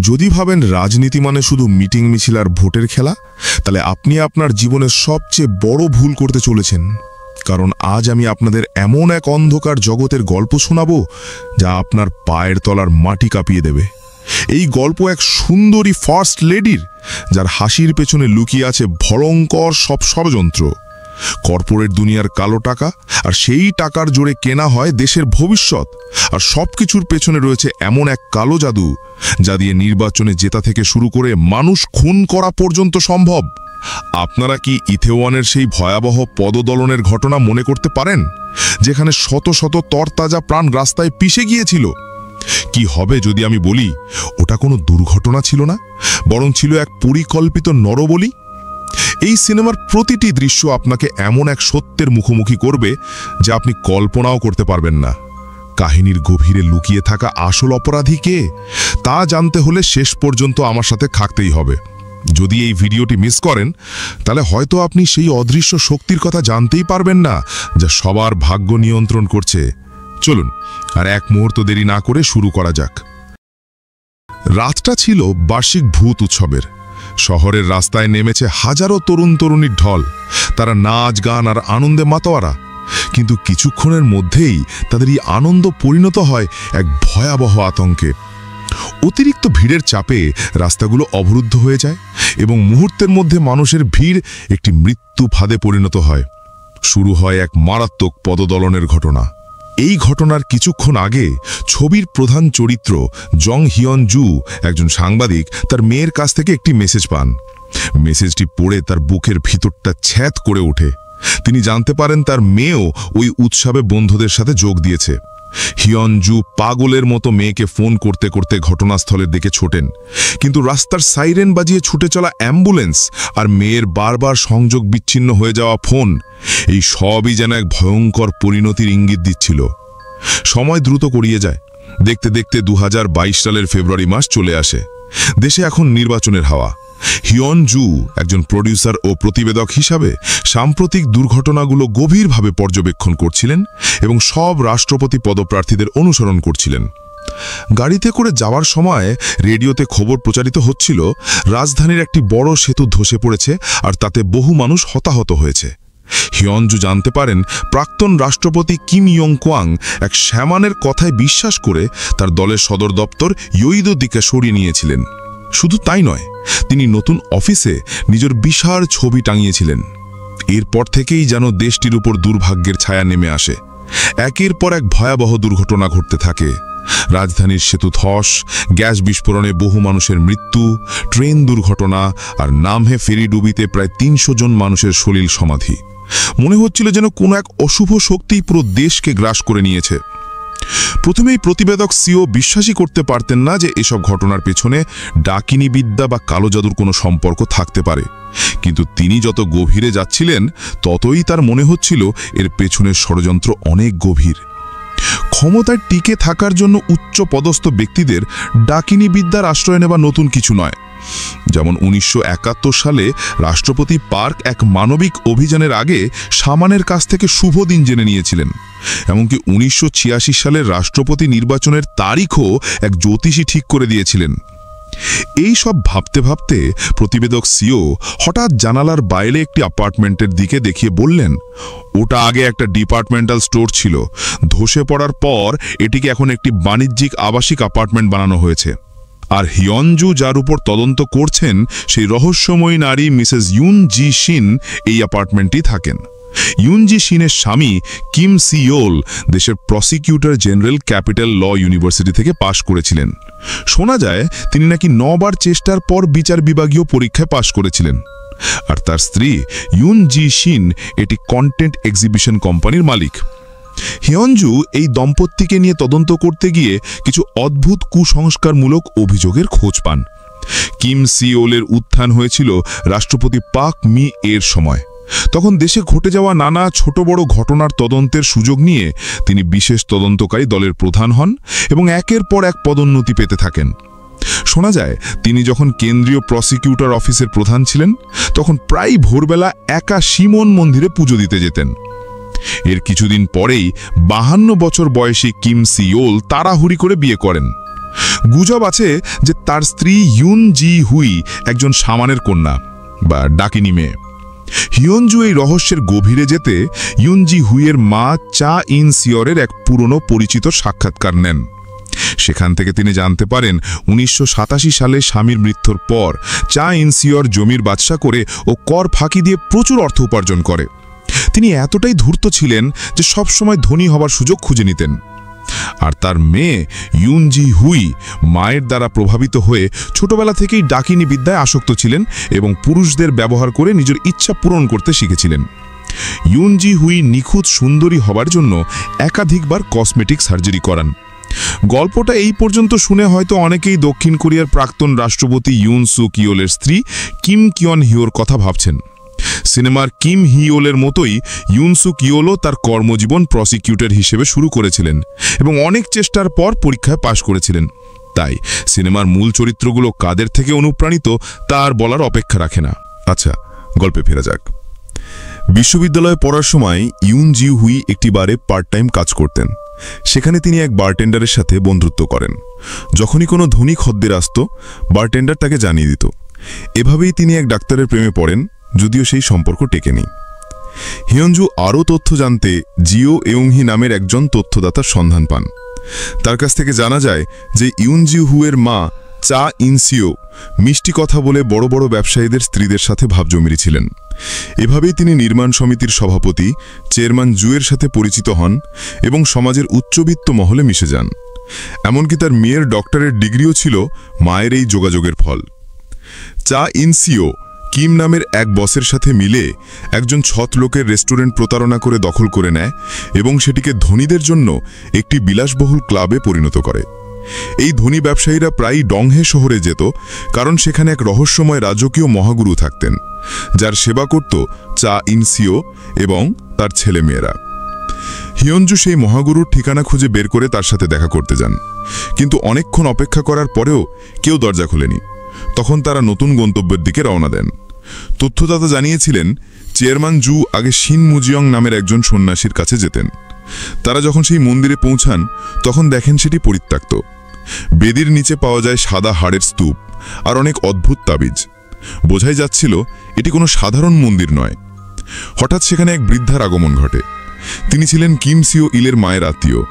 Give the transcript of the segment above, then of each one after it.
যদি ভাবেন রাজনীতি মানে শুধু মিটিং মিছিল আর ভোটের খেলা, তাহলে আপনি আপনার জীবনের সবচেয়ে বড় ভুল করতে চলেছেন। কারণ আজ আমি আপনাদের এমন এক অন্ধকার জগতের গল্প শোনাবো যা আপনার পায়ের তলার মাটি কাঁপিয়ে দেবে। এই গল্প এক সুন্দরী ফার্স্ট লেডির, যার হাসির পেছনে লুকিয়ে আছে ভয়ঙ্কর সব ষড়যন্ত্র, কর্পোরেট দুনিয়ার কালো টাকা, আর সেই টাকার জোরে কেনা হয় দেশের ভবিষ্যৎ। আর সবকিছুর পেছনে রয়েছে এমন এক কালো জাদু যা দিয়ে নির্বাচনে জেতা থেকে শুরু করে মানুষ খুন করা পর্যন্ত সম্ভব। আপনারা কি ইথেওয়ানের সেই ভয়াবহ পদদলনের ঘটনা মনে করতে পারেন, যেখানে শত শত তরতাজা প্রাণ রাস্তায় পিষে গিয়েছিল? কি হবে যদি আমি বলি ওটা কোনো দুর্ঘটনা ছিল না, বরং ছিল এক পরিকল্পিত নরবলি? এই সিনেমার প্রতিটি দৃশ্য আপনাকে এমন এক সত্যের মুখোমুখি করবে যা আপনি কল্পনাও করতে পারবেন না। কাহিনীর গভীরে লুকিয়ে থাকা আসল অপরাধী কে, তা জানতে হলে শেষ পর্যন্ত আমার সাথে থাকতেই হবে। যদি এই ভিডিওটি মিস করেন, তাহলে হয়তো আপনি সেই অদৃশ্য শক্তির কথা জানতেই পারবেন না যা সবার ভাগ্য নিয়ন্ত্রণ করছে। চলুন আর এক মুহূর্ত দেরি না করে শুরু করা যাক। রাতটা ছিল বার্ষিক ভূত উৎসবের। শহরের রাস্তায় নেমেছে হাজারো তরুণ তরুণীর ঢল। তারা নাচ গান আর আনন্দে মাতোয়ারা। কিন্তু কিছুক্ষণের মধ্যেই তাদের এই আনন্দ পরিণত হয় এক ভয়াবহ আতঙ্কে। অতিরিক্ত ভিড়ের চাপে রাস্তাগুলো অবরুদ্ধ হয়ে যায় এবং মুহূর্তের মধ্যে মানুষের ভিড় একটি মৃত্যু ফাঁদে পরিণত হয়। শুরু হয় এক মারাত্মক পদদলনের ঘটনা। এই ঘটনার কিছুক্ষণ আগে ছবির প্রধান চরিত্র জং হিয়ন জু, একজন সাংবাদিক, তার মেয়ের কাছ থেকে একটি মেসেজ পান। মেসেজটি পড়ে তার বুকের ভিতরটা ছ্যাঁত করে ওঠে। তিনি জানতে পারেন তার মেয়েও ওই উৎসবে বন্ধুদের সাথে যোগ দিয়েছে। হিয়ন জু পাগলের মতো মেয়েকে ফোন করতে করতে ঘটনাস্থলের দিকে ছোটেন, কিন্তু রাস্তার সাইরেন বাজিয়ে ছুটে চলা অ্যাম্বুলেন্স আর মেয়ের বারবার সংযোগ বিচ্ছিন্ন হয়ে যাওয়া ফোন, এই সবই যেন এক ভয়ঙ্কর পরিণতির ইঙ্গিত দিচ্ছিল। সময় দ্রুত গড়িয়ে যায়। দেখতে দেখতে 2022 সালের ফেব্রুয়ারি মাস চলে আসে। দেশে এখন নির্বাচনের হাওয়া। হিয়ন জু একজন প্রডিউসার ও প্রতিবেদক হিসাবে সাম্প্রতিক দুর্ঘটনাগুলো গভীরভাবে পর্যবেক্ষণ করছিলেন এবং সব রাষ্ট্রপতি পদপ্রার্থীদের অনুসরণ করছিলেন। গাড়িতে করে যাওয়ার সময় রেডিওতে খবর প্রচারিত হচ্ছিল রাজধানীর একটি বড় সেতু ধসে পড়েছে আর তাতে বহু মানুষ হতাহত হয়েছে। হিয়নজু জানতে পারেন প্রাক্তন রাষ্ট্রপতি কিম ইয়ং কোয়াং এক শ্যামানের কথায় বিশ্বাস করে তার দলের সদর দপ্তর ইয়োইদোর দিকে সরিয়ে নিয়েছিলেন। শুধু তাই নয়, তিনি নতুন অফিসে নিজের বিশাল ছবি টাঙিয়েছিলেন। এরপর থেকেই যেন দেশটির উপর দুর্ভাগ্যের ছায়া নেমে আসে। একের পর এক ভয়াবহ দুর্ঘটনা ঘটতে থাকে। রাজধানীর সেতু ধস, গ্যাস বিস্ফোরণে বহু মানুষের মৃত্যু, ট্রেন দুর্ঘটনা আর নামহে ফেরি ডুবিতে প্রায় 300 জন মানুষের সলিল সমাধি। মনে হচ্ছিল যেন কোনো এক অশুভ শক্তি পুরো দেশকে গ্রাস করে নিয়েছে। প্রথমেই প্রতিবেদক সিও বিশ্বাসই করতে পারতেন না যে এসব ঘটনার পেছনে ডাকিনী বিদ্যা বা কালো জাদুর কোনো সম্পর্ক থাকতে পারে। কিন্তু তিনি যত গভীরে যাচ্ছিলেন, ততই তার মনে হচ্ছিল এর পেছনের ষড়যন্ত্র অনেক গভীর। ক্ষমতায় টিকে থাকার জন্য উচ্চ পদস্থ ব্যক্তিদের ডাকিনী বিদ্যার আশ্রয় নেওয়া নতুন কিছু নয়। যেমন 1971 সালে রাষ্ট্রপতি পার্ক এক মানবিক অভিযানের আগে সামানের কাছ থেকে শুভ দিন জেনে নিয়েছিলেন। এমনকি 1986 সালের রাষ্ট্রপতি নির্বাচনের তারিখও এক জ্যোতিষী ঠিক করে দিয়েছিলেন। এই সব ভাবতে ভাবতে প্রতিবেদক সিও হঠাৎ জানালার বাইরে একটি অ্যাপার্টমেন্টের দিকে দেখিয়ে বললেন, ওটা আগে একটা ডিপার্টমেন্টাল স্টোর ছিল। ধসে পড়ার পর এটিকে এখন একটি বাণিজ্যিক আবাসিক অ্যাপার্টমেন্ট বানানো হয়েছে। আর হিয়নজু যার উপর তদন্ত করছেন, সেই রহস্যময়ী নারী মিসেস ইউন জি শিন এই অ্যাপার্টমেন্টেই থাকেন। ইউন জি শিনের স্বামী কিম সিওল দেশের prosecutor general capital law university থেকে পাশ করেছিলেন। শোনা যায় তিনি নাকি 9 বার চেষ্টার পর বিচার বিভাগীয় পরীক্ষায় পাশ করেছিলেন। আর তার স্ত্রী ইউন জি শিন এটি কন্টেন্ট এক্সিবিশন কোম্পানির মালিক। হিয়নজু এই দম্পতিকে নিয়ে তদন্ত করতে গিয়ে কিছু অদ্ভুত কুসংস্কারমূলক অভিযোগের খোঁজ পান। কিম সিওলের উত্থান হয়েছিল রাষ্ট্রপতি পাক মি এর সময়। তখন দেশে ঘটে যাওয়া নানা ছোট বড় ঘটনার তদন্তের সুযোগ নিয়ে তিনি বিশেষ তদন্তকারী দলের প্রধান হন এবং একের পর এক পদোন্নতি পেতে থাকেন। শোনা যায় তিনি যখন কেন্দ্রীয় প্রসিকিউটর অফিসের প্রধান ছিলেন, তখন প্রায় ভোরবেলা একা শিমন মন্দিরে পুজো দিতে যেতেন। এর কিছুদিন পরেই 52 বছর বয়সী কিম সিওল তাড়াহুড়ি করে বিয়ে করেন। গুজব আছে যে তার স্ত্রী ইউন জি হুই একজন শামানের কন্যা বা ডাকিনী মেয়ে। হিয়ঞ্জু এই রহস্যের গভীরে যেতে ইউন জি হুইয়ের মা চা ইন সিওরের এক পুরনো পরিচিত সাক্ষাৎকার নেন। সেখান থেকে তিনি জানতে পারেন 1987 সালে স্বামীর মৃত্যুর পর চা ইন সিওর জমির বাদশা করে ও কর ফাঁকি দিয়ে প্রচুর অর্থ উপার্জন করে। তিনি এতটাই ধূর্ত ছিলেন যে সবসময় ধনী হবার সুযোগ খুঁজে নিতেন। আর তার মেয়ে ইউন জি হুই মায়ের দ্বারা প্রভাবিত হয়ে ছোটবেলা থেকেই ডাকিনী বিদ্যায় আসক্ত ছিলেন এবং পুরুষদের ব্যবহার করে নিজের ইচ্ছা পূরণ করতে শিখেছিলেন। ইউন জি হুই নিখুঁত সুন্দরী হবার জন্য একাধিকবার কসমেটিক সার্জারি করান। গল্পটা এই পর্যন্ত শুনে হয়তো অনেকেই দক্ষিণ কোরিয়ার প্রাক্তন রাষ্ট্রপতি ইউন সুক ইয়োলের স্ত্রী কিম কিয়ন হিওর কথা ভাবছেন। সিনেমার কিম হিওলের মতোই ইউন সুক ইয়োলও তার কর্মজীবন প্রসিকিউটর হিসেবে শুরু করেছিলেন এবং অনেক চেষ্টার পর পরীক্ষায় পাশ করেছিলেন। তাই সিনেমার মূল চরিত্রগুলো কাদের থেকে অনুপ্রাণিত তা আর বলার অপেক্ষা রাখে না। আচ্ছা, গল্পে ফেরা যাক। বিশ্ববিদ্যালয়ে পড়ার সময় ইউন জি হুই একটি বারে পার্ট টাইম কাজ করতেন। সেখানে তিনি এক বারটেন্ডারের সাথে বন্ধুত্ব করেন। যখনই কোনো ধনী খদ্দের আসত, বারটেন্ডার তাকে জানিয়ে দিত। এভাবেই তিনি এক ডাক্তারের প্রেমে পড়েন, যদিও সেই সম্পর্ক টেকেনি। হিয়ঞ্জু আরও তথ্য জানতে জিও এউংহি নামের একজন তথ্যদাতার সন্ধান পান। তার কাছ থেকে জানা যায় যে ইউন জি হুয়ের মা চা ইনসিও মিষ্টি কথা বলে বড় বড় ব্যবসায়ীদের স্ত্রীদের সাথে ভাব জমিয়েছিলেন। এভাবেই তিনি নির্মাণ সমিতির সভাপতি চেয়ারম্যান জুয়ের সাথে পরিচিত হন এবং সমাজের উচ্চবিত্ত মহলে মিশে যান। এমনকি তার মেয়ের ডক্টরের ডিগ্রিও ছিল মায়ের এই যোগাযোগের ফল। চা ইনসিও কিম নামের এক বসের সাথে মিলে একজন ছট লোকের রেস্টুরেন্ট প্রতারণা করে দখল করে নেয় এবং সেটিকে ধনীদের জন্য একটি বিলাসবহুল ক্লাবে পরিণত করে। এই ধনী ব্যবসায়ীরা প্রায়ই ডংহে শহরে যেত, কারণ সেখানে এক রহস্যময় রাজকীয় মহাগুরু থাকতেন, যার সেবা করত চা ইনসিও এবং তার ছেলেমেয়েরা। হিয়ঞ্জু সেই মহাগুরুর ঠিকানা খুঁজে বের করে তার সাথে দেখা করতে যান, কিন্তু অনেকক্ষণ অপেক্ষা করার পরেও কেউ দরজা খোলেনি। তখন তারা নতুন গন্তব্যের দিকে রওনা দেন। তথ্যদাতা জানিয়েছিলেন চেয়ারম্যান জু আগে শিন মুজিয়ং নামের একজন সন্ন্যাসীর কাছে যেতেন। তারা যখন সেই মন্দিরে পৌঁছান তখন দেখেন সেটি পরিত্যক্ত। বেদির নিচে পাওয়া যায় সাদা হাড়ের স্তূপ আর অনেক অদ্ভুত তাবিজ। বোঝাই যাচ্ছিল এটি কোনো সাধারণ মন্দির নয়। হঠাৎ সেখানে এক বৃদ্ধার আগমন ঘটে। তিনি ছিলেন কিম সিও ইলের মায়ের আত্মীয়।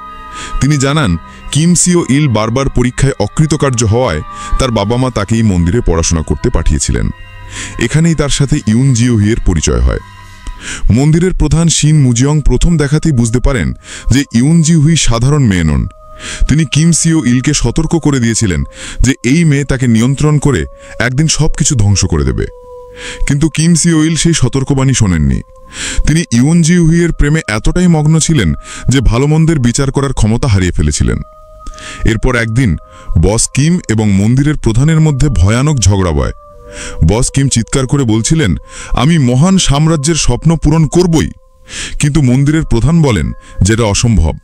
তিনি জানান কিম সিও ইল বারবার পরীক্ষায় অকৃতকার্য হওয়ায় তার বাবা মা তাকে এই মন্দিরে পড়াশোনা করতে পাঠিয়েছিলেন। এখানেই তার সাথে ইউন জিও হুইয়ের পরিচয় হয়। মন্দিরের প্রধান শিন মুজিয়ং প্রথম দেখাতেই বুঝতে পারেন যে ইউন জি হুই সাধারণ মেয়ে নন। তিনি কিম সিও ইলকে সতর্ক করে দিয়েছিলেন যে এই মেয়ে তাকে নিয়ন্ত্রণ করে একদিন সবকিছু ধ্বংস করে দেবে। কিন্তু কিম সিও ইল সেই সতর্কবাণী শোনেননি। তিনি ইউন জি হুইয়ের প্রেমে এতটাই মগ্ন ছিলেন যে ভালো মন্দের বিচার করার ক্ষমতা হারিয়ে ফেলেছিলেন। এরপর একদিন বস কিম এবং মন্দিরের প্রধানের মধ্যে ভয়ানক ঝগড়া হয়। বস কিম চিৎকার করে বলছিলেন, আমি মহান সাম্রাজ্যের স্বপ্ন পূরণ করবই, কিন্তু মন্দিরের প্রধান বলেন যেটা অসম্ভব।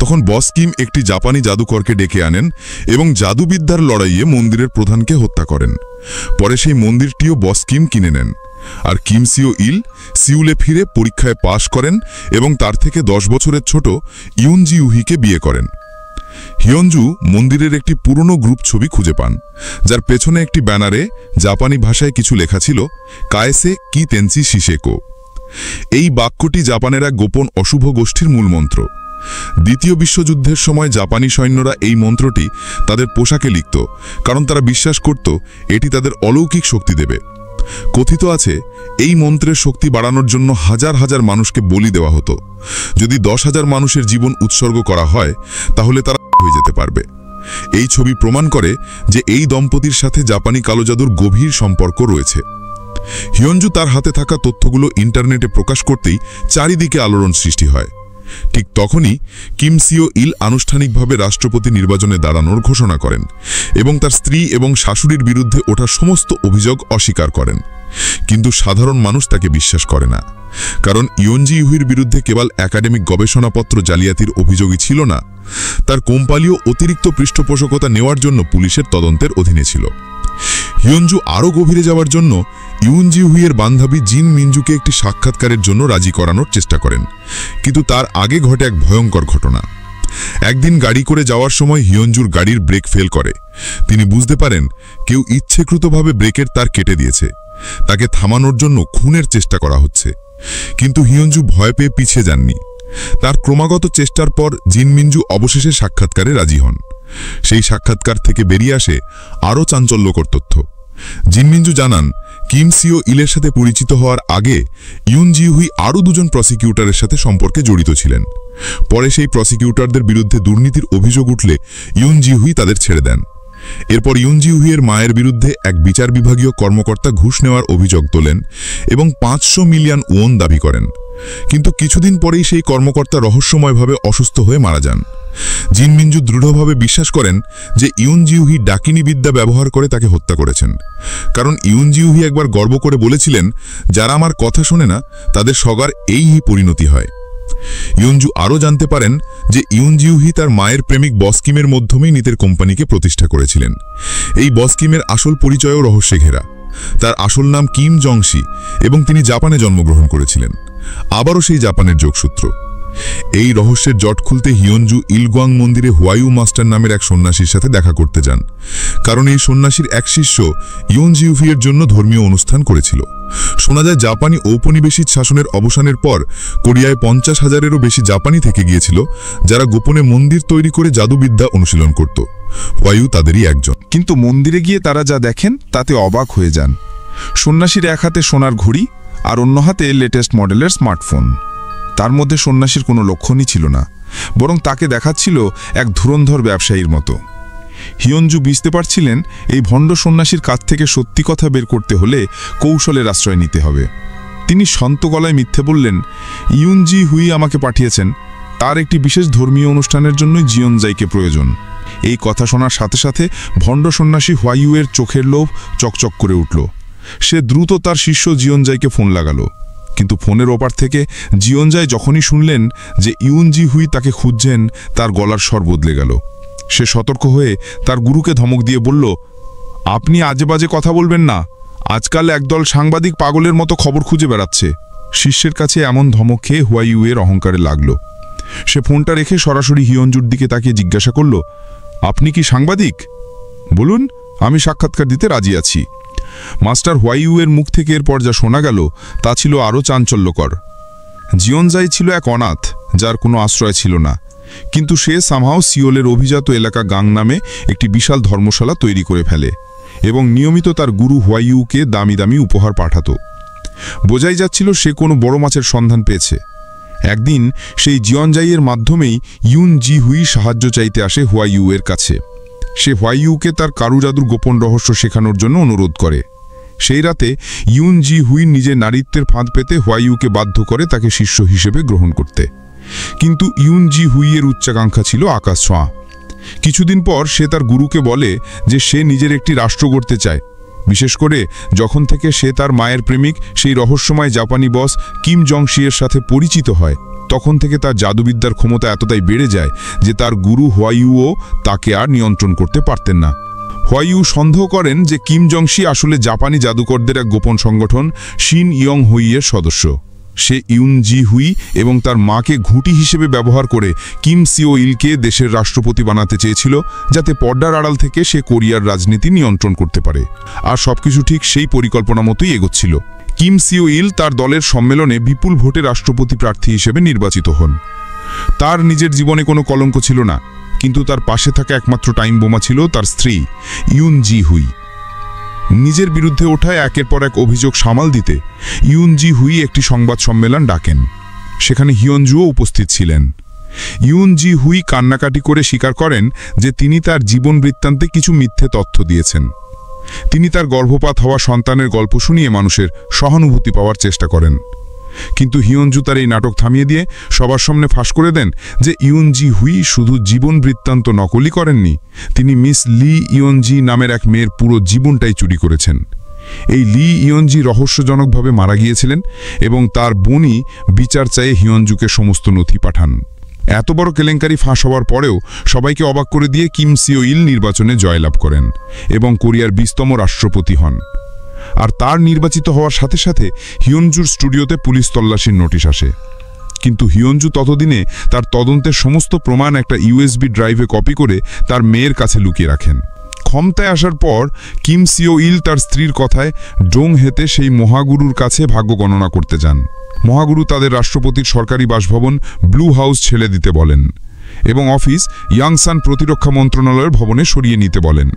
তখন বস কিম একটি জাপানি জাদুকরকে ডেকে আনেন এবং জাদুবিদ্যার লড়াইয়ে মন্দিরের প্রধানকে হত্যা করেন। পরে সেই মন্দিরটিও বস কিম কিনে নেন, আর কিম সিও ইল সিউলে ফিরে পরীক্ষায় পাশ করেন এবং তার থেকে 10 বছরের ছোট ইউন জি হুইকে বিয়ে করেন। হিয়ঞ্জু মন্দিরের একটি পুরনো গ্রুপ ছবি খুঁজে পান, যার পেছনে একটি ব্যানারে জাপানি ভাষায় কিছু লেখা ছিল, কায়েসে কি তেনসি শিশেকো। এই বাক্যটি জাপানের এক গোপন অশুভ গোষ্ঠীর মূলমন্ত্র। দ্বিতীয় বিশ্বযুদ্ধের সময় জাপানি সৈন্যরা এই মন্ত্রটি তাদের পোশাকে লিখত, কারণ তারা বিশ্বাস করত এটি তাদের অলৌকিক শক্তি দেবে। কথিত আছে এই মন্ত্রের শক্তি বাড়ানোর জন্য হাজার হাজার মানুষকে বলি দেওয়া হতো। যদি 10,000 মানুষের জীবন উৎসর্গ করা হয় তাহলে তারা হয়ে যেতে পারবে। এই ছবি প্রমাণ করে যে এই দম্পতির সাথে জাপানি কালো জাদুর গভীর সম্পর্ক রয়েছে। হিয়ঞ্জু তার হাতে থাকা তথ্যগুলো ইন্টারনেটে প্রকাশ করতেই চারিদিকে আলোড়ন সৃষ্টি হয়। ঠিক তখনই কিম সিও ইল আনুষ্ঠানিকভাবে রাষ্ট্রপতি নির্বাচনে দাঁড়ানোর ঘোষণা করেন এবং তার স্ত্রী এবং শাশুড়ির বিরুদ্ধে ওঠা সমস্ত অভিযোগ অস্বীকার করেন। কিন্তু সাধারণ মানুষ তাকে বিশ্বাস করে না, কারণ ইউন জি হুইয়ের বিরুদ্ধে কেবল একাডেমিক গবেষণাপত্র জালিয়াতির অভিযোগই ছিল না, তার কোম্পানিও অতিরিক্ত পৃষ্ঠপোষকতা নেওয়ার জন্য পুলিশের তদন্তের অধীনে ছিল। হিয়ঞ্জু আরও গভীরে যাওয়ার জন্য ইউন জি হুইয়ের বান্ধবী জিন মিনজুকে একটি সাক্ষাৎকারের জন্য রাজি করানোর চেষ্টা করেন, কিন্তু তার আগে ঘটে এক ভয়ঙ্কর ঘটনা। একদিন গাড়ি করে যাওয়ার সময় হিয়ঞ্জুর গাড়ির ব্রেক ফেল করে। তিনি বুঝতে পারেন কেউ ইচ্ছেকৃতভাবে ব্রেকের তার কেটে দিয়েছে। তাকে থামানোর জন্য খুনের চেষ্টা করা হচ্ছে, কিন্তু হিয়ঞ্জু ভয় পেয়ে পিছিয়ে যাননি। তার ক্রমাগত চেষ্টার পর জিনমিনজু অবশেষে সাক্ষাৎকারে রাজি হন। সেই সাক্ষাৎকার থেকে বেরিয়ে আসে আরও চাঞ্চল্যকর তথ্য। জিনমিনজু জানান কিম সিও ইলের সাথে পরিচিত হওয়ার আগে ইউন জিহুই আরও দুজন প্রসিকিউটরের সাথে সম্পর্কে জড়িত ছিলেন। পরে সেই প্রসিকিউটরদের বিরুদ্ধে দুর্নীতির অভিযোগ উঠলে ইউন জিহুই তাদের ছেড়ে দেন। এরপর ইউন জিহুইয়ের মায়ের বিরুদ্ধে এক বিচার বিভাগীয় কর্মকর্তা ঘুষ নেওয়ার অভিযোগ তোলেন এবং 500 মিলিয়ন ওন দাবি করেন। কিন্তু কিছুদিন পরেই সেই কর্মকর্তা রহস্যময়ভাবে অসুস্থ হয়ে মারা যান। জিনমিনজু দৃঢ়ভাবে বিশ্বাস করেন যে ইউন জিহুই ডাকিনী বিদ্যা ব্যবহার করে তাকে হত্যা করেছেন, কারণ ইউন জিহুই একবার গর্ব করে বলেছিলেন, যারা আমার কথা শোনে না তাদের সগার এই পরিণতি হয়। ইউনজু আরও জানতে পারেন যে ইউন জিহুই তার মায়ের প্রেমিক বসকিমের মাধ্যমেই নিতের কোম্পানিকে প্রতিষ্ঠা করেছিলেন। এই বসকিমের আসল পরিচয়ও রহস্যে ঘেরা। তার আসল নাম কিম জংশি এবং তিনি জাপানে জন্মগ্রহণ করেছিলেন। আবারও সেই জাপানের যোগসূত্র। এই রহস্যের জট খুলতে হিয়ঞ্জু ইলগুয়াং মন্দিরে হুয়াইউ মাস্টার নামের এক সন্ন্যাসীর সাথে দেখা করতে যান, কারণ এই সন্ন্যাসীর এক শিষ্য ইউন জিহুইয়ের জন্য ধর্মীয় অনুষ্ঠান করেছিল। শোনা যায় জাপানি ঔপনিবেশিক শাসনের অবসানের পর কোরিয়ায় 50,000-এরও বেশি জাপানি থেকে গিয়েছিল, যারা গোপনে মন্দির তৈরি করে জাদুবিদ্যা অনুশীলন করত। হুয়াইউ তাদেরই একজন। কিন্তু মন্দিরে গিয়ে তারা যা দেখেন তাতে অবাক হয়ে যান। সন্ন্যাসীর এক হাতে সোনার ঘড়ি আর অন্য হাতে লেটেস্ট মডেলের স্মার্টফোন। তার মধ্যে সন্ন্যাসীর কোনো লক্ষণই ছিল না, বরং তাকে দেখাচ্ছিল এক ধুরন্ধর ব্যবসায়ীর মতো। হিয়ঞ্জু বুঝতে পারছিলেন এই ভণ্ড সন্ন্যাসীর কাছ থেকে সত্যি কথা বের করতে হলে কৌশলের আশ্রয় নিতে হবে। তিনি শান্ত গলায় মিথ্যে বললেন, ইউন জিহুই আমাকে পাঠিয়েছেন, তার একটি বিশেষ ধর্মীয় অনুষ্ঠানের জন্যই জিয়নজাইকে প্রয়োজন। এই কথা শোনার সাথে সাথে ভণ্ড সন্ন্যাসী হুয়াইউয়ের চোখের লোভ চকচক করে উঠল। সে দ্রুত তার শিষ্য জিয়নজাইকে ফোন লাগালো, কিন্তু ফোনের ওপার থেকে জিয়নজাই যখনই শুনলেন যে ইউন জিহুই তাকে খুঁজছেন, তার গলার স্বর বদলে গেল। সে সতর্ক হয়ে তার গুরুকে ধমক দিয়ে বলল, আপনি আজে বাজে কথা বলবেন না, আজকাল একদল সাংবাদিক পাগলের মতো খবর খুঁজে বেড়াচ্ছে। শিষ্যের কাছে এমন ধমক খেয়ে হুয়াইউয়ের অহংকারে লাগল। সে ফোনটা রেখে সরাসরি হিয়ঞ্জুর দিকে তাকিয়ে জিজ্ঞাসা করল, আপনি কি সাংবাদিক? বলুন, আমি সাক্ষাৎকার দিতে রাজি আছি। মাস্টার হুয়াইউয়ের মুখ থেকে এরপর যা শোনা গেল তা ছিল আরও চাঞ্চল্যকর। জিয়নজাই ছিল এক অনাথ, যার কোনো আশ্রয় ছিল না, কিন্তু সে সামহাও সিওলের অভিজাত এলাকা গাং নামে একটি বিশাল ধর্মশালা তৈরি করে ফেলে এবং নিয়মিত তার গুরু হুয়াইউকে দামি দামি উপহার পাঠাত। বোঝাই যাচ্ছিল সে কোনো বড় মাছের সন্ধান পেয়েছে। একদিন সেই জিয়নজাইয়ের মাধ্যমেই ইউন জিহুই সাহায্য চাইতে আসে হুয়াইউয়ের কাছে। সে হুয়াইউকে তার কারুজাদুর গোপন রহস্য শেখানোর জন্য অনুরোধ করে। সেই রাতে ইউন জিহুই নিজের নারীত্বের ফাঁদ পেতে হুয়াইউকে বাধ্য করে তাকে শিষ্য হিসেবে গ্রহণ করতে। কিন্তু ইউন জিহুইয়ের উচ্চাকাঙ্ক্ষা ছিল আকাশ ছোঁয়া। কিছুদিন পর সে তার গুরুকে বলে যে সে নিজের একটি রাষ্ট্র গড়তে চায়, বিশেষ করে যখন থেকে সে তার মায়ের প্রেমিক সেই রহস্যময় জাপানি বস কিম জংশিয়ের সাথে পরিচিত হয়, তখন থেকে তার জাদুবিদ্যার ক্ষমতা এতটাই বেড়ে যায় যে তার গুরু হুয়াইউও তাকে আর নিয়ন্ত্রণ করতে পারতেন না। হুয়াইউ সন্দেহ করেন যে কিম জংশি আসলে জাপানি জাদুকরদের এক গোপন সংগঠন শিন ইয়ং হুইয়ের সদস্য। সে ইউন জিহুই এবং তার মাকে ঘুঁটি হিসেবে ব্যবহার করে কিম সিও ইলকে দেশের রাষ্ট্রপতি বানাতে চেয়েছিল, যাতে পর্দার আড়াল থেকে সে কোরিয়ার রাজনীতি নিয়ন্ত্রণ করতে পারে। আর সবকিছু ঠিক সেই পরিকল্পনা মতোই এগোচ্ছিল। কিম সিও ইল তার দলের সম্মেলনে বিপুল ভোটে রাষ্ট্রপতি প্রার্থী হিসেবে নির্বাচিত হন। তার নিজের জীবনে কোনো কলঙ্ক ছিল না, কিন্তু তার পাশে থাকা একমাত্র টাইম বোমা ছিল তার স্ত্রী ইউন জিহুই। নিজের বিরুদ্ধে ওঠায় একের পর এক অভিযোগ সামাল দিতে ইউন জিহুই একটি সংবাদ সম্মেলন ডাকেন। সেখানে হিয়ঞ্জুও উপস্থিত ছিলেন। ইউন জিহুই কান্নাকাটি করে স্বীকার করেন যে তিনি তার জীবন বৃত্তান্তে কিছু মিথ্যে তথ্য দিয়েছেন। তিনি তার গর্ভপাত হওয়া সন্তানের গল্প শুনিয়ে মানুষের সহানুভূতি পাওয়ার চেষ্টা করেন। কিন্তু হিয়ঞ্জু তার এই নাটক থামিয়ে দিয়ে সবার সামনে ফাঁস করে দেন যে ইউন জিহুই শুধু জীবন বৃত্তান্ত নকলই করেননি, তিনি মিস লি ইয়নজি নামের এক মেয়ের পুরো জীবনটাই চুরি করেছেন। এই লি ইয়নজি রহস্যজনকভাবে মারা গিয়েছিলেন এবং তার বোনই বিচার চেয়ে হিয়ঞ্জুকে সমস্ত নথি পাঠান। এত বড় কেলেঙ্কারি ফাঁস হওয়ার পরেও সবাইকে অবাক করে দিয়ে কিম সিও ইল নির্বাচনে জয়লাভ করেন এবং কোরিয়ার 20তম রাষ্ট্রপতি হন। আর তার নির্বাচিত হওয়ার সাথে সাথে হিয়ঞ্জুর স্টুডিওতে পুলিশ তল্লাশির নোটিশ আসে। কিন্তু হিয়ঞ্জু ততদিনে তার তদন্তের সমস্ত প্রমাণ একটা ইউএসবি ড্রাইভে কপি করে তার মেয়ের কাছে লুকিয়ে রাখেন। ক্ষমতায় আসার পর কিম সিও ইল তার স্ত্রীর কথায় ডোং হেতে সেই মহাগুরুর কাছে ভাগ্য গণনা করতে যান। মহাগুরু তাদের রাষ্ট্রপতির সরকারি বাসভবন ব্লু হাউস ছেড়ে দিতে বলেন এবং অফিস ইয়াংসান প্রতিরক্ষা মন্ত্রণালয়ের ভবনে সরিয়ে নিতে বলেন।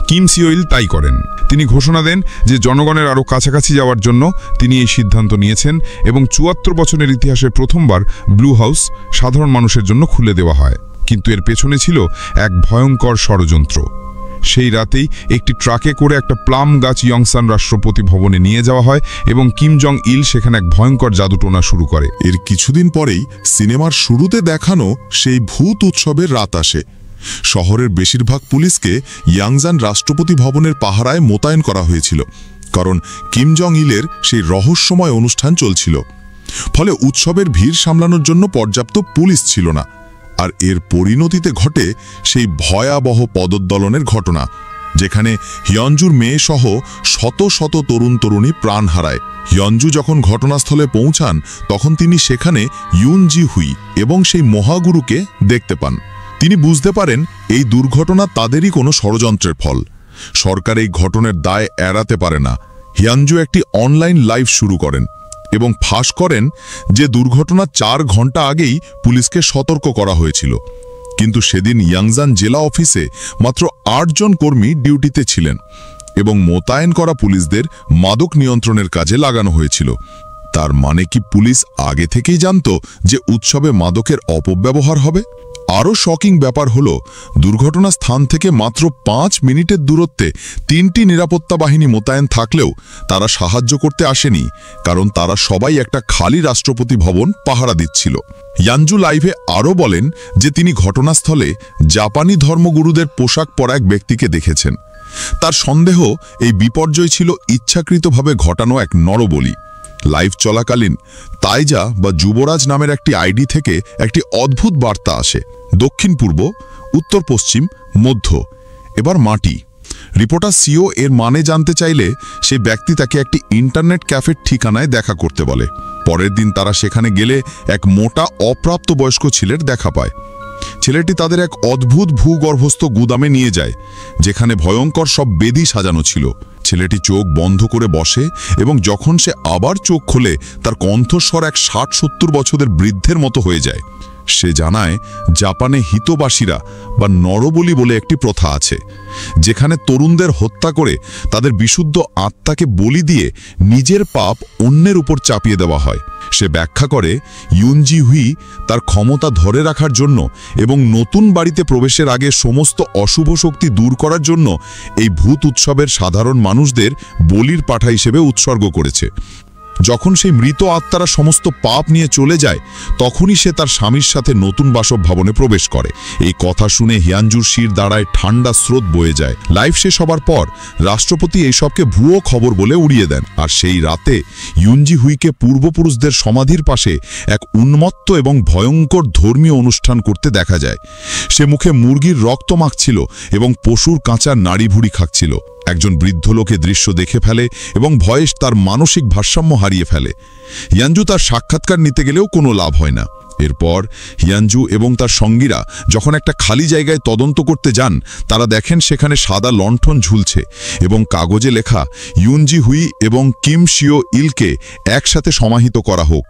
কিম সিও ইল তাই করেন। তিনি ঘোষণা দেন যে জনগণের আরও কাছাকাছি যাওয়ার জন্য তিনি এই সিদ্ধান্ত নিয়েছেন এবং ৭৪ বছরের ইতিহাসে প্রথমবার ব্লু হাউস সাধারণ মানুষের জন্য খুলে দেওয়া হয়। কিন্তু এর পেছনে ছিল এক ভয়ঙ্কর ষড়যন্ত্র। সেই রাতেই একটি ট্রাকে করে একটা প্লাম গাছ ইয়ংসান রাষ্ট্রপতি ভবনে নিয়ে যাওয়া হয় এবং কিম জং ইল সেখানে এক ভয়ঙ্কর জাদুটোনা শুরু করে। এর কিছুদিন পরেই সিনেমার শুরুতে দেখানো সেই ভূত উৎসবের রাত আসে। শহরের বেশিরভাগ পুলিশকে ইয়াংজান রাষ্ট্রপতি ভবনের পাহারায় মোতায়েন করা হয়েছিল, কারণ কিম জং ইলের সেই রহস্যময় অনুষ্ঠান চলছিল। ফলে উৎসবের ভিড় সামলানোর জন্য পর্যাপ্ত পুলিশ ছিল না। আর এর পরিণতিতে ঘটে সেই ভয়াবহ পদোদ্দলনের ঘটনা, যেখানে হিয়ঞ্জুর মেয়ে সহ শত শত তরুণ তরুণী প্রাণ হারায়। হিয়ঞ্জু যখন ঘটনাস্থলে পৌঁছান তখন তিনি সেখানে ইউন জি হুই এবং সেই মহাগুরুকে দেখতে পান। তিনি বুঝতে পারেন এই দুর্ঘটনা তাদেরই কোনো ষড়যন্ত্রের ফল। সরকার এই ঘটনার দায় এড়াতে পারে না। হিয়ঞ্জু একটি অনলাইন লাইভ শুরু করেন এবং ফাঁস করেন যে দুর্ঘটনার ৪ ঘন্টা আগেই পুলিশকে সতর্ক করা হয়েছিল। কিন্তু সেদিন ইয়াংজান জেলা অফিসে মাত্র ৮ জন কর্মী ডিউটিতে ছিলেন এবং মোতায়েন করা পুলিশদের মাদক নিয়ন্ত্রণের কাজে লাগানো হয়েছিল। তার মানে কি পুলিশ আগে থেকেই জানতো যে উৎসবে মাদকের অপব্যবহার হবে? আরও শকিং ব্যাপার হলো, দুর্ঘটনা স্থান থেকে মাত্র ৫ মিনিটের দূরত্বে ৩টি নিরাপত্তা বাহিনী মোতায়েন থাকলেও তারা সাহায্য করতে আসেনি, কারণ তারা সবাই একটা খালি রাষ্ট্রপতি ভবন পাহারা দিচ্ছিল। ইয়াঞ্জু লাইভে আরও বলেন যে তিনি ঘটনাস্থলে জাপানি ধর্মগুরুদের পোশাক পরা এক ব্যক্তিকে দেখেছেন। তার সন্দেহ এই বিপর্যয় ছিল ইচ্ছাকৃতভাবে ঘটানো এক নরবলি। লাইভ চলাকালীন তাইজা বা যুবরাজ নামের একটি আইডি থেকে একটি অদ্ভুত বার্তা আসে: দক্ষিণ পূর্ব, উত্তর পশ্চিম, মধ্য, এবার মাটি। রিপোর্টার সিও এর মানে জানতে চাইলে সেই ব্যক্তি তাকে একটি ইন্টারনেট ক্যাফের ঠিকানায় দেখা করতে বলে। পরের দিন তারা সেখানে গেলে এক মোটা অপ্রাপ্তবয়স্ক ছেলের দেখা পায়। ছেলেটি তাদের এক অদ্ভুত ভূগর্ভস্থ গুদামে নিয়ে যায়, যেখানে ভয়ঙ্কর সব বেদি সাজানো ছিল। ছেলেটি চোখ বন্ধ করে বসে এবং যখন সে আবার চোখ খোলে তার কণ্ঠস্বর এক ৬০-৭০ বছরের বৃদ্ধের মতো হয়ে যায়। সে জানায় জাপানে হিতবাসীরা বা নরবলি বলে একটি প্রথা আছে, যেখানে তরুণদের হত্যা করে তাদের বিশুদ্ধ আত্মাকে বলি দিয়ে নিজের পাপ অন্যের উপর চাপিয়ে দেওয়া হয়। সে ব্যাখ্যা করে ইউন জি হুই তার ক্ষমতা ধরে রাখার জন্য এবং নতুন বাড়িতে প্রবেশের আগে সমস্ত অশুভ শক্তি দূর করার জন্য এই ভূত উৎসবের সাধারণ মানুষদের বলির পাঠা হিসেবে উৎসর্গ করেছে। যখন সেই মৃত আত্মারা সমস্ত পাপ নিয়ে চলে যায়, তখনই সে তার স্বামীর সাথে নতুন বাসভবনে প্রবেশ করে। এই কথা শুনে হিয়াঞ্জুর শির দাঁড়ায় ঠান্ডা স্রোত বয়ে যায়। লাইভ শেষ হবার পর রাষ্ট্রপতি এইসবকে ভুয়ো খবর বলে উড়িয়ে দেন। আর সেই রাতে ইউনজি হুইকে পূর্বপুরুষদের সমাধির পাশে এক উন্মত্ত এবং ভয়ঙ্কর ধর্মীয় অনুষ্ঠান করতে দেখা যায়। সে মুখে মুরগির রক্ত মাখছিল এবং পশুর কাঁচা নাড়িভুড়ি খাচ্ছিল। একজন বৃদ্ধ লোকে দৃশ্য দেখে ফেলে এবং ভয়ে তার মানসিক ভারসাম্য হারিয়ে ফেলে। হিয়াঞ্জু তার সাক্ষাৎকার নিতে গেলেও কোনো লাভ হয় না। এরপর হিয়াঞ্জু এবং তার সঙ্গীরা যখন একটা খালি জায়গায় তদন্ত করতে যান, তারা দেখেন সেখানে সাদা লণ্ঠন ঝুলছে এবং কাগজে লেখা ইউনজি হুই এবং কিম শিও ইলকে একসাথে সমাহিত করা হোক।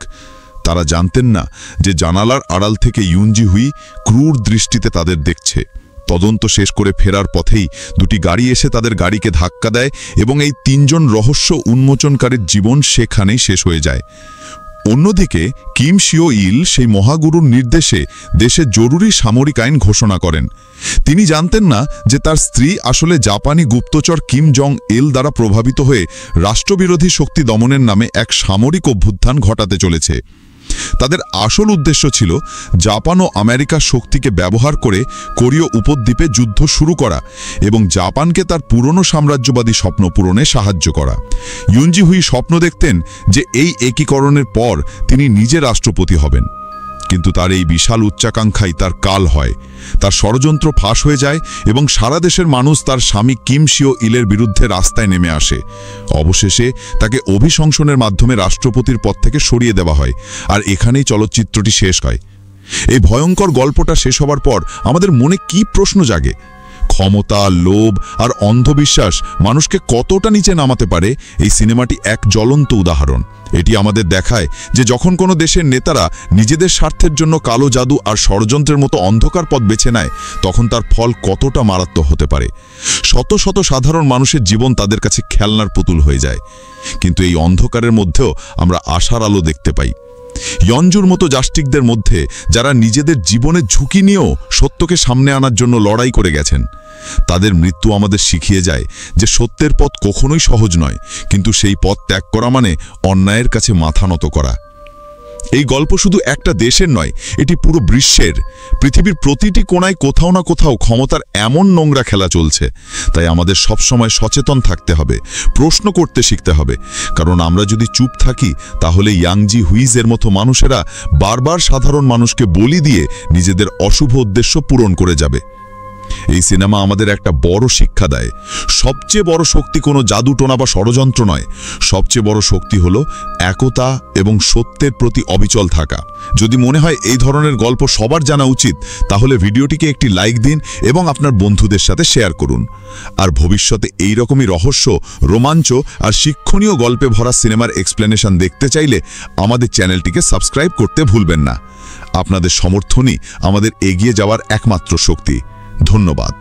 তারা জানতেন না যে জানালার আড়াল থেকে ইউনজি হুই ক্রূর দৃষ্টিতে তাদের দেখছে। তদন্ত শেষ করে ফেরার পথেই দুটি গাড়ি এসে তাদের গাড়িকে ধাক্কা দেয় এবং এই ৩ জন রহস্য উন্মোচনকারীর জীবন সেখানেই শেষ হয়ে যায়। অন্যদিকে কিম শিও ইল সেই মহাগুরুর নির্দেশে দেশে জরুরি সামরিক আইন ঘোষণা করেন। তিনি জানতেন না যে তার স্ত্রী আসলে জাপানি গুপ্তচর কিম জং ইল দ্বারা প্রভাবিত হয়ে রাষ্ট্রবিরোধী শক্তি দমনের নামে এক সামরিক অভ্যুত্থান ঘটাতে চলেছে। তাদের আসল উদ্দেশ্য ছিল জাপান ও আমেরিকার শক্তিকে ব্যবহার করে কোরীয় উপদ্বীপে যুদ্ধ শুরু করা এবং জাপানকে তার পুরনো সাম্রাজ্যবাদী স্বপ্ন পূরণে সাহায্য করা। ইউনজি হুই স্বপ্ন দেখতেন যে এই একীকরণের পর তিনি নিজে রাষ্ট্রপতি হবেন। কিন্তু তার এই বিশাল উচ্চাকাঙ্ক্ষাই তার কাল হয়। তার ষড়যন্ত্র ফাঁস হয়ে যায় এবং সারা দেশের মানুষ তার স্বামী কিম শিও ইলের বিরুদ্ধে রাস্তায় নেমে আসে। অবশেষে তাকে অভিশংসনের মাধ্যমে রাষ্ট্রপতির পদ থেকে সরিয়ে দেওয়া হয়, আর এখানেই চলচ্চিত্রটি শেষ হয়। এই ভয়ঙ্কর গল্পটা শেষ হবার পর আমাদের মনে কি প্রশ্ন জাগে? ক্ষমতা, লোভ আর অন্ধবিশ্বাস মানুষকে কতটা নিচে নামাতে পারে, এই সিনেমাটি এক জ্বলন্ত উদাহরণ। এটি আমাদের দেখায় যে যখন কোনো দেশের নেতারা নিজেদের স্বার্থের জন্য কালো জাদু আর ষড়যন্ত্রের মতো অন্ধকার পথ বেছে নেয়, তখন তার ফল কতটা মারাত্মক হতে পারে। শত শত সাধারণ মানুষের জীবন তাদের কাছে খেলনার পুতুল হয়ে যায়। কিন্তু এই অন্ধকারের মধ্যেও আমরা আশার আলো দেখতে পাই। ইয়ঞ্জুর মতো জাস্টিকদের মধ্যে যারা নিজেদের জীবনের ঝুঁকি নিয়েও সত্যকে সামনে আনার জন্য লড়াই করে গেছেন, তাদের মৃত্যু আমাদের শিখিয়ে যায় যে সত্যের পথ কখনোই সহজ নয়, কিন্তু সেই পথ ত্যাগ করা মানে অন্যায়ের কাছে মাথা নত করা। এই গল্প শুধু একটা দেশের নয়, এটি পুরো বিশ্বের। পৃথিবীর প্রতিটি কোণায় কোথাও না কোথাও ক্ষমতার এমন নোংরা খেলা চলছে। তাই আমাদের সবসময় সচেতন থাকতে হবে, প্রশ্ন করতে শিখতে হবে, কারণ আমরা যদি চুপ থাকি তাহলে ইয়াংজি হুইজের মতো মানুষেরা বারবার সাধারণ মানুষকে বলি দিয়ে নিজেদের অশুভ উদ্দেশ্য পূরণ করে যাবে। এই সিনেমা আমাদের একটা বড় শিক্ষা দেয়। সবচেয়ে বড় শক্তি কোনো জাদুটোনা বা ষড়যন্ত্র নয়, সবচেয়ে বড় শক্তি হলো একতা এবং সত্যের প্রতি অবিচল থাকা। যদি মনে হয় এই ধরনের গল্প সবার জানা উচিত, তাহলে ভিডিওটিকে একটি লাইক দিন এবং আপনার বন্ধুদের সাথে শেয়ার করুন। আর ভবিষ্যতে এই রকমই রহস্য, রোমাঞ্চ আর শিক্ষণীয় গল্পে ভরা সিনেমার এক্সপ্লেনেশন দেখতে চাইলে আমাদের চ্যানেলটিকে সাবস্ক্রাইব করতে ভুলবেন না। আপনাদের সমর্থনই আমাদের এগিয়ে যাওয়ার একমাত্র শক্তি। ধন্যবাদ।